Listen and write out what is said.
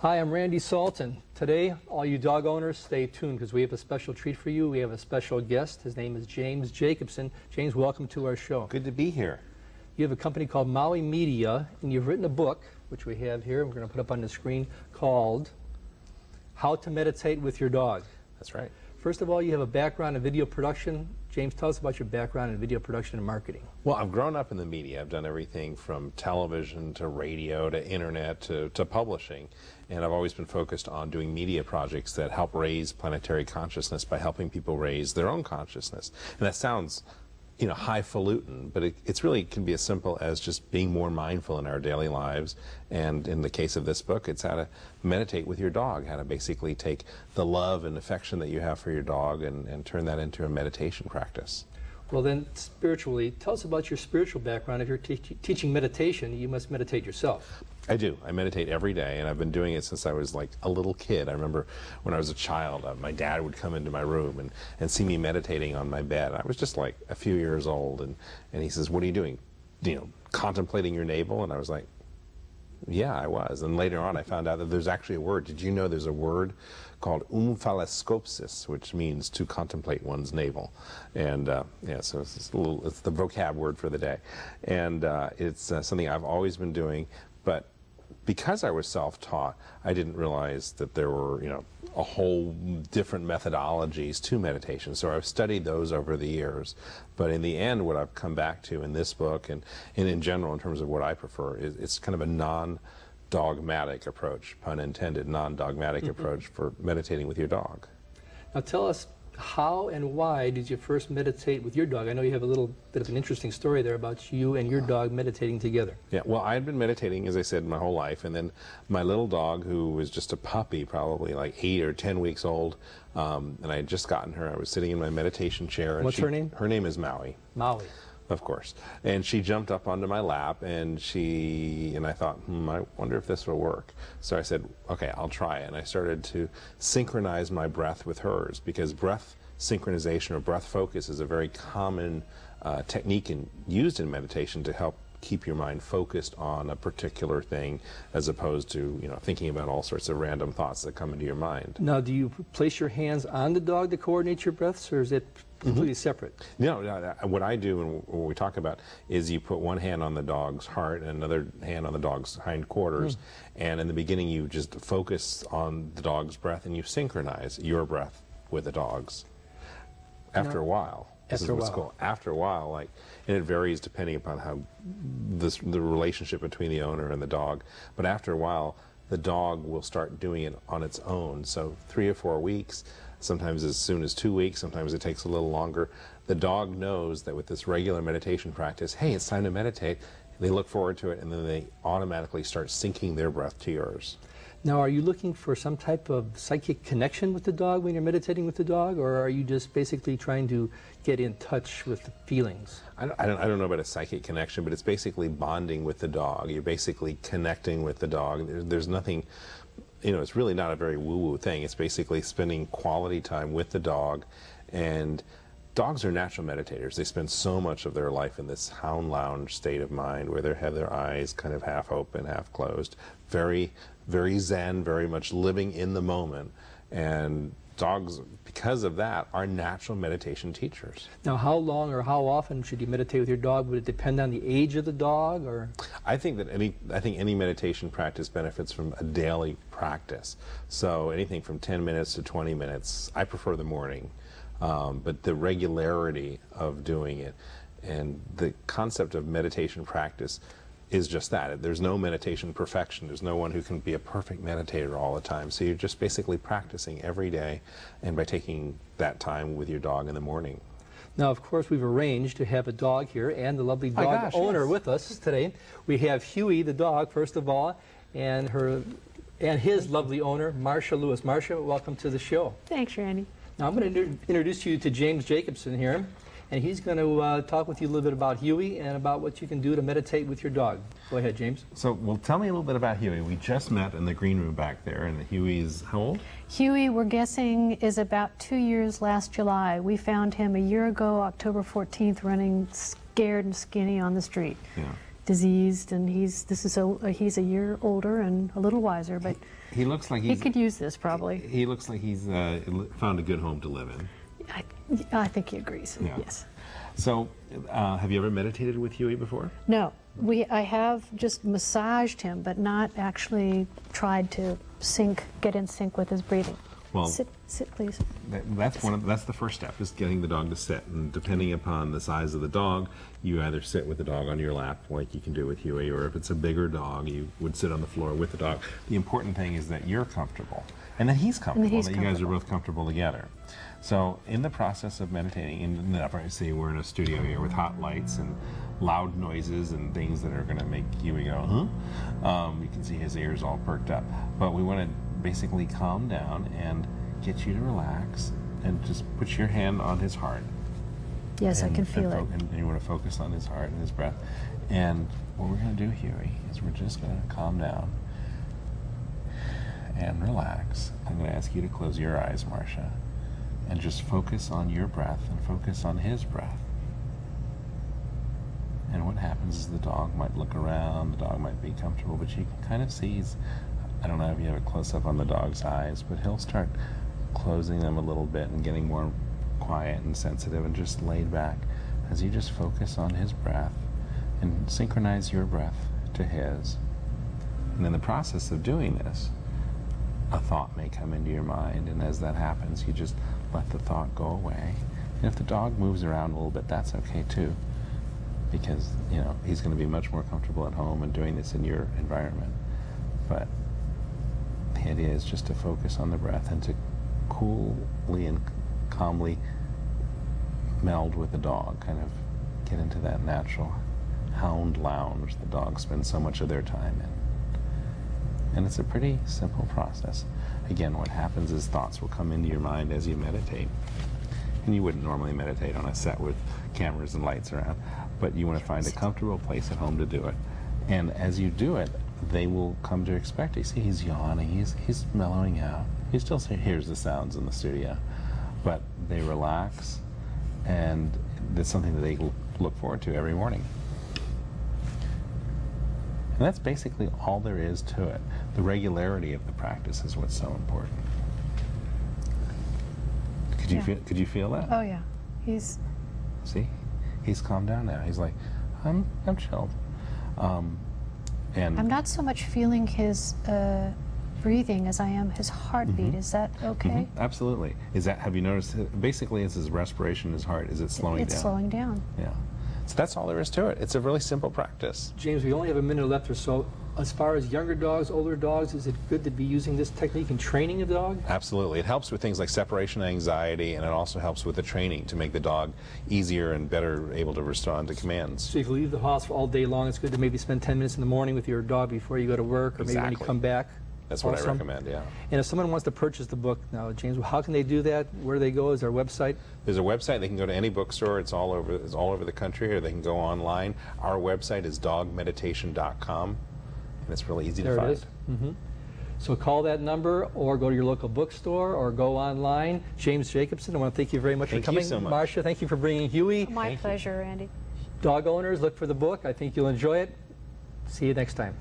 Hi, I'm Randy Salton. Today, all you dog owners, stay tuned because we have a special treat for you. We have a special guest. His name is James Jacobson. James, welcome to our show. Good to be here. You have a company called Maui Media, and you've written a book, which we have here, we're going to put up on the screen, called How to Meditate with Your Dog. That's right. First of all, you have a background in video production. James, tell us about your background in video production and marketing. Well, I've grown up in the media. I've done everything from television to radio to internet to publishing. And I've always been focused on doing media projects that help raise planetary consciousness by helping people raise their own consciousness. And that sounds, you know, highfalutin, but it's really can be as simple as just being more mindful in our daily lives. And in the case of this book, it's how to meditate with your dog, how to basically take the love and affection that you have for your dog and turn that into a meditation practice. Well then, spiritually, tell us about your spiritual background. If you're teaching meditation, you must meditate yourself. I do. I meditate every day, and I've been doing it since I was like a little kid. I remember when I was a child, my dad would come into my room and see me meditating on my bed. I was just like a few years old, and he says, "What are you doing? You know, contemplating your navel?" And I was like, "Yeah, I was." And later on, I found out that there's actually a word. Did you know there's a word called umphalloscopsis, which means to contemplate one's navel? And yeah, so it's the vocab word for the day, and it's something I've always been doing, but because I was self-taught, I didn't realize that there were, you know, a whole different methodologies to meditation. So I've studied those over the years. But in the end, what I've come back to in this book and in general in terms of what I prefer is it's kind of a non-dogmatic approach, pun intended, non-dogmatic approach for meditating with your dog. Now tell us, how and why did you first meditate with your dog? I know you have a little bit of an interesting story there about you and your dog meditating together. Yeah, well, I had been meditating, as I said, my whole life, and then my little dog, who was just a puppy, probably like 8 or 10 weeks old, and I had just gotten her. I was sitting in my meditation chair. And what's her name? Her name is Maui. Maui. Of course. And she jumped up onto my lap, and I thought, I wonder if this will work. So I said, okay, I'll try it. And I started to synchronize my breath with hers, because breath synchronization or breath focus is a very common technique used in meditation to help keep your mind focused on a particular thing, as opposed to, you know, thinking about all sorts of random thoughts that come into your mind. Now, do you place your hands on the dog to coordinate your breaths, or is it completely separate? No, what I do and what we talk about is you put one hand on the dog's heart and another hand on the dog's hindquarters, and in the beginning you just focus on the dog's breath and you synchronize your breath with the dog's. After a while, after a while, like, and it varies depending upon how the relationship between the owner and the dog, but after a while the dog will start doing it on its own. So 3 or 4 weeks, sometimes as soon as 2 weeks, sometimes it takes a little longer. The dog knows that with this regular meditation practice, hey, it's time to meditate. They look forward to it, and then they automatically start syncing their breath to yours. Now, are you looking for some type of psychic connection with the dog when you're meditating with the dog, or are you just basically trying to get in touch with the feelings? I don't know about a psychic connection, but it's basically bonding with the dog. You're basically connecting with the dog. There's nothing, you know, it's really not a very woo-woo thing. It's basically spending quality time with the dog. And dogs are natural meditators. They spend so much of their life in this hound lounge state of mind where they have their eyes kind of half open, half closed. Very, very zen, very much living in the moment. And dogs, because of that, are natural meditation teachers. Now, how long or how often should you meditate with your dog? Would it depend on the age of the dog, or? I think any meditation practice benefits from a daily practice. So anything from 10 minutes to 20 minutes. I prefer the morning. But the regularity of doing it and the concept of meditation practice is just that. There's no meditation perfection. There's no one who can be a perfect meditator all the time. So you're just basically practicing every day, and by taking that time with your dog in the morning. Now, of course, we've arranged to have a dog here and the lovely dog owner with us today. We have Huey, the dog, first of all, and his lovely owner, Marcia Lewis. Marcia, welcome to the show. Thanks, Randy. Now, I'm going to introduce you to James Jacobson here, and he's going to talk with you a little bit about Huey and about what you can do to meditate with your dog. Go ahead, James. So, well, tell me a little bit about Huey. We just met in the green room back there, and Huey's how old? Huey, we're guessing, is about 2 years last July. We found him a year ago, October 14th, running scared and skinny on the street. Yeah. diseased, and he's a year older and a little wiser, but he looks like he could use this probably. He looks like he's found a good home to live in. I think he agrees. Yeah. Yes. So, have you ever meditated with Huey before? No, I have just massaged him, but not actually tried to get in sync with his breathing. Well, sit, please. That's the first step, is getting the dog to sit. And depending upon the size of the dog, you either sit with the dog on your lap, like you can do with Huey, or if it's a bigger dog, you would sit on the floor with the dog. The important thing is that you're comfortable, and that he's comfortable, that you guys are both comfortable together. So, in the process of meditating, in the upright, see, we're in a studio here with hot lights and loud noises and things that are going to make Huey go, huh? You can see his ears all perked up. But we want to basically calm down and get you to relax and just put your hand on his heart. Yes, I can feel it. And you want to focus on his heart and his breath. And what we're going to do, Huey, is we're just going to calm down and relax. I'm going to ask you to close your eyes, Marcia, and just focus on your breath and focus on his breath. And what happens is the dog might look around, the dog might be comfortable, but you can kind of see I don't know if you have a close-up on the dog's eyes, but he'll start closing them a little bit and getting more quiet and sensitive and just laid back as you just focus on his breath and synchronize your breath to his. And in the process of doing this, a thought may come into your mind, and as that happens, you just let the thought go away. And if the dog moves around a little bit, that's okay too, because he's going to be much more comfortable at home and doing this in your environment. But the idea is just to focus on the breath and to coolly and calmly meld with the dog, kind of get into that natural hound lounge the dogs spend so much of their time in. And it's a pretty simple process. Again, what happens is thoughts will come into your mind as you meditate. And you wouldn't normally meditate on a set with cameras and lights around, but you want to find a comfortable place at home to do it. And as you do it, they will come to expect it. You see, he's yawning, he's mellowing out. He still hears the sounds in the studio, but they relax, and it's something that they look forward to every morning. And that's basically all there is to it. The regularity of the practice is what's so important. Could you feel that? Oh yeah, See, he's calmed down now. He's like, I'm chilled. And I'm not so much feeling his breathing as I am his heartbeat. Is that okay? Absolutely. Have you noticed? Basically, it's his respiration, his heart. Is it slowing down? It's slowing down. Yeah. So that's all there is to it. It's a really simple practice. James, we only have a minute left or so. As far as younger dogs, older dogs, is it good to be using this technique in training a dog? Absolutely. It helps with things like separation anxiety, and it also helps with the training to make the dog easier and better able to respond to commands. So if you leave the house all day long, it's good to maybe spend 10 minutes in the morning with your dog before you go to work, or maybe when you come back. That's what I recommend, yeah. And if someone wants to purchase the book now, James, how can they do that? Where do they go? Is there a website? There's a website. They can go to any bookstore. It's all over the country, or they can go online. Our website is dogmeditation.com, and it's really easy to find. There it is. So call that number, or go to your local bookstore, or go online. James Jacobson, I want to thank you very much for coming. Thank you so much. Marcia, thank you for bringing Huey. My pleasure, Andy. Dog owners, look for the book. I think you'll enjoy it. See you next time.